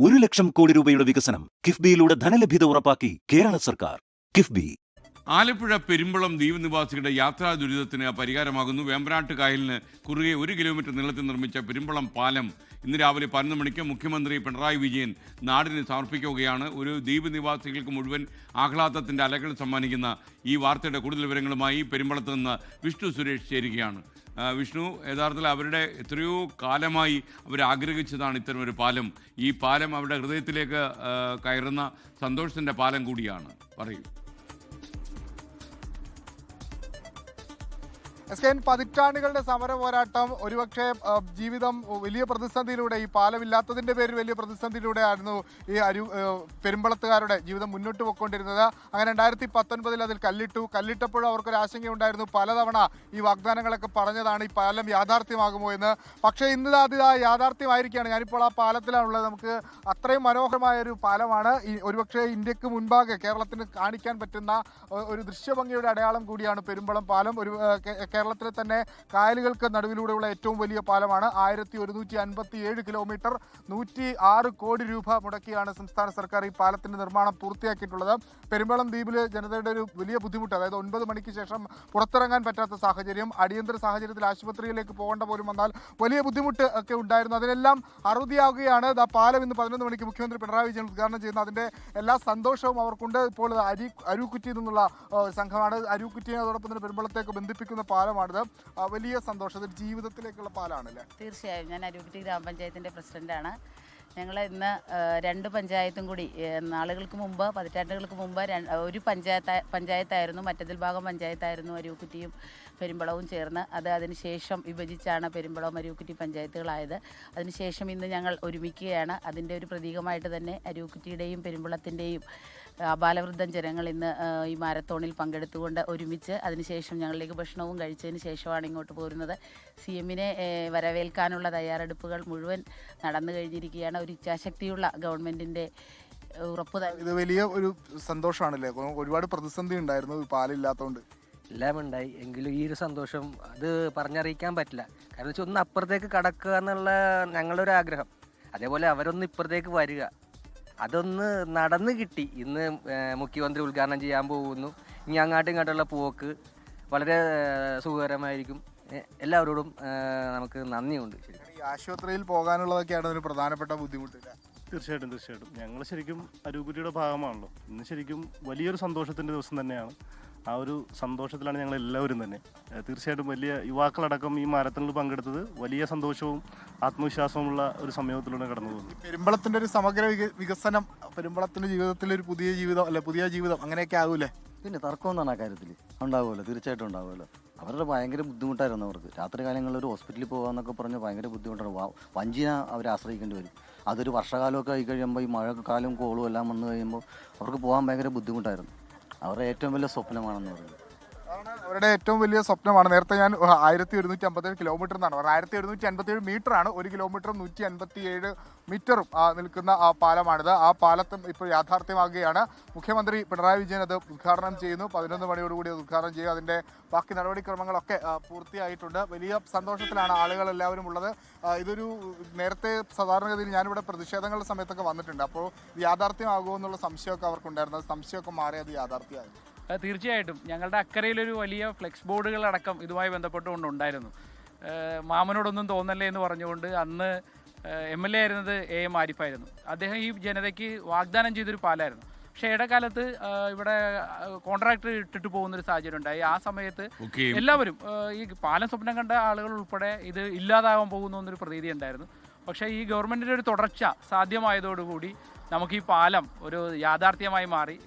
1 ലക്ഷം കോടി രൂപയുടെ വികസനം കിഫ്ബിയിലൂടെ ധനലഭ്യത ഉറപ്പാക്കി കേരള സർക്കാർ. കിഫ്ബി. ആലപ്പുഴ പെരുമ്പളം ദ്വീപ് നിവാസികളുടെ യാത്രാ ദുരിതത്തിന് പരിഹാരമാകുന്നു. വേമ്പനാട്ട് കായലിന് കുറുകെ 1 കിലോമീറ്റർ നീളത്തിൽ നിർമ്മിച്ച പെരുമ്പളം പാലം ഇന്ന് രാവിലെ 11 മണിക്ക് മുഖ്യമന്ത്രി പിണറായി വിജയൻ നാടിന് സമർപ്പിക്കുകയാണ്. ഒരു ദ്വീപ് നിവാസികൾക്ക് മുഴുവൻ ആഹ്ലാദത്തിൻ്റെ അലകൾ സമ്മാനിക്കുന്ന ഈ വാർത്തയുടെ കൂടുതൽ വിവരങ്ങളുമായി പെരുമ്പളത്ത് നിന്ന് വിഷ്ണു സുരേഷ് ചേരുകയാണ്. വിഷ്ണു, യഥാർത്ഥത്തിൽ അവരുടെ എത്രയോ കാലമായി അവർ ആഗ്രഹിച്ചതാണ് ഇത്തരമൊരു പാലം. ഈ പാലം അവരുടെ ഹൃദയത്തിലേക്ക് കയറുന്ന സന്തോഷത്തിൻ്റെ പാലം കൂടിയാണ്. പറയൂ. പതിറ്റാണ്ടുകളുടെ സമര പോരാട്ടം, ഒരുപക്ഷെ ജീവിതം വലിയ പ്രതിസന്ധിയിലൂടെ, ഈ പാലമില്ലാത്തതിൻ്റെ പേരിൽ വലിയ പ്രതിസന്ധിയിലൂടെ ആയിരുന്നു ഈ പെരുമ്പളത്തുകാരുടെ ജീവിതം മുന്നോട്ട് പോയിക്കൊണ്ടിരുന്നത്. അങ്ങനെ 2019 അതിൽ കല്ലിട്ടപ്പോഴും അവർക്കൊരു ആശങ്കയുണ്ടായിരുന്നു. പലതവണ ഈ വാഗ്ദാനങ്ങളൊക്കെ പറഞ്ഞതാണ് ഈ പാലം യാഥാർത്ഥ്യമാകുമോ എന്ന്. പക്ഷേ ഇന്ന് അത് യാഥാർത്ഥ്യമായിരിക്കുകയാണ്. ഞാനിപ്പോൾ ആ പാലത്തിലാണുള്ളത്. നമുക്ക് അത്രയും മനോഹരമായൊരു പാലമാണ്. ഒരുപക്ഷെ ഇന്ത്യക്ക് മുൻപാകെ കേരളത്തിന് കാണിക്കാൻ പറ്റുന്ന ഒരു ദൃശ്യഭംഗിയുടെ അടയാളം കൂടിയാണ് പെരുമ്പളം പാലം. ഒരു കേരളത്തിലെ തന്നെ കായലുകൾക്ക് നടുവിലൂടെയുള്ള ഏറ്റവും വലിയ പാലമാണ്. 1157 കിലോമീറ്റർ 106 കോടി രൂപ മുടക്കിയാണ് സംസ്ഥാന സർക്കാർ ഈ പാലത്തിന്റെ നിർമ്മാണം പൂർത്തിയാക്കിയിട്ടുള്ളത്. പെരുമ്പളം ദ്വീപിലെ ജനതയുടെ ഒരു വലിയ ബുദ്ധിമുട്ട്, അതായത് 9 മണിക്ക് ശേഷം പുറത്തിറങ്ങാൻ പറ്റാത്ത സാഹചര്യം, അടിയന്തര സാഹചര്യത്തിൽ ആശുപത്രിയിലേക്ക് പോകേണ്ട പോലും വന്നാൽ വലിയ ബുദ്ധിമുട്ട് ഒക്കെ ഉണ്ടായിരുന്നു. അതിനെല്ലാം അറുതിയാവുകയാണ് പാലം ഇന്ന് 11 മണിക്ക് മുഖ്യമന്ത്രി പിണറായി വിജയൻ ഉദ്ഘാടനം ചെയ്യുന്നത്. അതിന്റെ എല്ലാ സന്തോഷവും അവർക്കുണ്ട്. ഇപ്പോൾ അരൂക്കുറ്റിയിൽ നിന്നുള്ള സംഘമാണ്. അരൂക്കുറ്റിയെ അതോടൊപ്പം തന്നെ പെരുമ്പളത്തേക്ക് ബന്ധിപ്പിക്കുന്ന പാലമാണിത്. വലിയ സന്തോഷം. ജീവിതത്തിലേക്കുള്ള പാലമാണല്ലേ? തീർച്ചയായും. ഞാൻ അരൂക്കുറ്റി ഗ്രാമപഞ്ചായത്തിൻ്റെ പ്രസിഡന്റാണ്. ഞങ്ങൾ ഇന്ന് 2 പഞ്ചായത്തും കൂടി നാളുകൾക്ക് മുമ്പ്, പതിറ്റാണ്ടുകൾക്ക് മുമ്പ് ഒരു പഞ്ചായത്തായിരുന്നു, മറ്റതിൽ ഭാഗം പഞ്ചായത്തായിരുന്നു അരൂക്കുറ്റിയും പെരുമ്പളവും ചേർന്ന്. അതിനുശേഷം വിഭജിച്ചാണ് പെരുമ്പളവും അരൂക്കുറ്റി പഞ്ചായത്തുകളായത്. അതിനുശേഷം ഇന്ന് ഞങ്ങൾ ഒരുമിക്കുകയാണ്. അതിൻ്റെ ഒരു പ്രതീകമായിട്ട് തന്നെ അരൂക്കുറ്റിയുടെയും പെരുമ്പളത്തിൻ്റെയും ബാലവൃദ്ധം ജനങ്ങൾ ഇന്ന് ഈ മാരത്തോണിൽ പങ്കെടുത്തുകൊണ്ട് ഒരുമിച്ച് അതിനുശേഷം ഞങ്ങളിലേക്ക് ഭക്ഷണവും കഴിച്ചതിന് ശേഷമാണ് ഇങ്ങോട്ട് പോരുന്നത്. CM-നെ വരവേൽക്കാനുള്ള തയ്യാറെടുപ്പുകൾ മുഴുവൻ നടന്നു കഴിഞ്ഞിരിക്കുകയാണ്. ഒരു ഇച്ഛാശക്തിയുള്ള ഗവൺമെൻറ്റിൻ്റെ ഉറപ്പ്. ഇത് വലിയ ഒരു സന്തോഷമാണല്ലേ? ഒരുപാട് പ്രതിസന്ധി ഉണ്ടായിരുന്നു പാലില്ലാത്തതുകൊണ്ട്. എല്ലാം ഉണ്ടായി, എങ്കിലും ഈ ഒരു സന്തോഷം അത് പറഞ്ഞറിയിക്കാൻ പറ്റില്ല. കാരണം വെച്ചാൽ ഒന്ന് അപ്പുറത്തേക്ക് കടക്കുക എന്നുള്ള ഞങ്ങളുടെ ഒരു ആഗ്രഹം, അതേപോലെ അവരൊന്ന് ഇപ്പുറത്തേക്ക് വരിക, അതൊന്ന് നടന്നു കിട്ടി. ഇന്ന് മുഖ്യമന്ത്രി ഉദ്ഘാടനം ചെയ്യാൻ പോകുന്നു. ഇനി അങ്ങോട്ടും ഇങ്ങോട്ടുള്ള പോക്ക് വളരെ സുഖകരമായിരിക്കും. എല്ലാവരോടും നമുക്ക് നന്ദിയുണ്ട്. ഈ ആശുപത്രിയിൽ പോകാനുള്ളതൊക്കെയാണ് ഒരു പ്രധാനപ്പെട്ട ബുദ്ധിമുട്ടില്ല. തീർച്ചയായിട്ടും ഞങ്ങൾ ശരിക്കും അരൂക്കുറ്റിയുടെ ഭാഗമാണല്ലോ. ഇന്ന് ശരിക്കും വലിയൊരു സന്തോഷത്തിൻ്റെ ദിവസം തന്നെയാണ്. ആ ഒരു സന്തോഷത്തിലാണ് ഞങ്ങൾ എല്ലാവരും തന്നെ. തീർച്ചയായിട്ടും വലിയ യുവാക്കളടക്കം ഈ മാരത്തണിൽ പങ്കെടുത്തത് വലിയ സന്തോഷവും ആത്മവിശ്വാസവുമുള്ള ഒരു സമയത്തിലൂടെ കടന്നു പോകുന്നു. പെരുമ്പളത്തിന്റെ ഒരു സമഗ്ര വികസനം, പെരുമ്പളത്തിന്റെ ജീവിതത്തിൽ ഒരു പുതിയ ജീവിതം അങ്ങനെയൊക്കെ ആകൂലേ? പിന്നെ തർക്കമൊന്നാണ് ആ കാര്യത്തിൽ ഉണ്ടാവുമല്ലോ, തീർച്ചയായിട്ടും ഉണ്ടാവുമല്ലോ. അവരുടെ ഭയങ്കര ബുദ്ധിമുട്ടായിരുന്നു അവർക്ക്. രാത്രി കാലങ്ങളിൽ ഒരു ഹോസ്പിറ്റലിൽ പോകാമെന്നൊക്കെ പറഞ്ഞ് ഭയങ്കര ബുദ്ധിമുട്ടാണ്. വഞ്ചിനെ അവരെ ആശ്രയിക്കേണ്ടി വരും. അതൊരു വർഷകാലമൊക്കെ ആയി കഴിയുമ്പോൾ, ഈ മഴക്കാലവും കോളും എല്ലാം വന്നു കഴിയുമ്പോൾ അവർക്ക് പോകാൻ ഭയങ്കര ബുദ്ധിമുട്ടായിരുന്നു. അവരുടെ ഏറ്റവും വലിയ സ്വപ്നമാണെന്ന് പറയുന്നത്. അവരുടെ ഏറ്റവും വലിയ സ്വപ്നമാണ്. നേരത്തെ ഞാൻ 1157 കിലോമീറ്റർ എന്നാണ് പറഞ്ഞത്. 1157 മീറ്ററാണ്. 1 കിലോമീറ്ററും 157 മീറ്ററും നിൽക്കുന്ന ആ പാലമാണിത്. ആ പാലത്തും ഇപ്പോൾ യാഥാർത്ഥ്യമാകുകയാണ്. മുഖ്യമന്ത്രി പിണറായി വിജയൻ അത് ഉദ്ഘാടനം ചെയ്യുന്നു. 11 മണിയോടുകൂടി അത് ഉദ്ഘാടനം ചെയ്യും. അതിൻ്റെ ബാക്കി നടപടിക്രമങ്ങളൊക്കെ പൂർത്തിയായിട്ടുണ്ട്. വലിയ സന്തോഷത്തിലാണ് ആളുകളെല്ലാവരും ഉള്ളത്. ഇതൊരു നേരത്തെ സാധാരണഗതിയിൽ ഞാനിവിടെ പ്രതിഷേധങ്ങളുടെ സമയത്തൊക്കെ വന്നിട്ടുണ്ട്. അപ്പോൾ യാഥാർത്ഥ്യമാകുമോ എന്നുള്ള സംശയമൊക്കെ അവർക്കുണ്ടായിരുന്നു. സംശയമൊക്കെ മാറി അത് യാഥാർത്ഥ്യമായി. തീർച്ചയായിട്ടും. ഞങ്ങളുടെ അക്കരയിലൊരു വലിയ ഫ്ലെക്സ് ബോർഡുകളടക്കം ഇതുമായി ബന്ധപ്പെട്ടുകൊണ്ടുണ്ടായിരുന്നു. മാമനോടൊന്നും തോന്നല്ലേ എന്ന് പറഞ്ഞുകൊണ്ട് അന്ന് MLA ആയിരുന്നത് AM ആരിഫായിരുന്നു. അദ്ദേഹം ഈ ജനതയ്ക്ക് വാഗ്ദാനം ചെയ്തൊരു പാലമായിരുന്നു. പക്ഷേ ഇടക്കാലത്ത് ഇവിടെ കോൺട്രാക്ടർ ഇട്ടിട്ട് പോകുന്നൊരു സാഹചര്യം ഉണ്ടായി. ആ സമയത്ത് എല്ലാവരും ഈ പാലം സ്വപ്നം കണ്ട ആളുകൾ ഉൾപ്പെടെ ഇത് ഇല്ലാതാകാൻ പോകുന്നു എന്നൊരു പ്രതീതി ഉണ്ടായിരുന്നു. പക്ഷേ ഈ ഗവൺമെൻറ്റിൻ്റെ ഒരു തുടർച്ച സാധ്യമായതോടുകൂടി നമുക്ക് ഈ പാലം ഒരു യാഥാർത്ഥ്യമായി മാറി.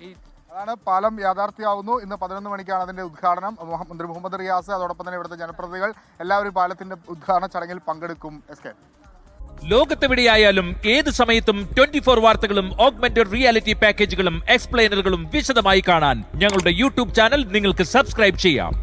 അതാണ് പാലം യാഥാർത്ഥ്യമാവുന്നു. ഇന്ന് 11 മണിക്കാണ് അതിൻ്റെ ഉദ്ഘാടനം. മന്ത്രി മുഹമ്മദ് റിയാസ്, അതോടൊപ്പം തന്നെ ഇവിടുത്തെ ജനപ്രതിനിധികൾ എല്ലാവരും പാലത്തിന്റെ ഉദ്ഘാടന ചടങ്ങിൽ പങ്കെടുക്കും. ലോകത്തെവിടെയായാലും ഏത് സമയത്തും 24 വാർത്തകളും ഓഗ്മെന്റഡ് റിയാലിറ്റി പാക്കേജുകളും എക്സ്പ്ലെയിനറുകളും വിശദമായി കാണാൻ ഞങ്ങളുടെ YouTube ചാനൽ നിങ്ങൾക്ക് സബ്സ്ക്രൈബ് ചെയ്യാം.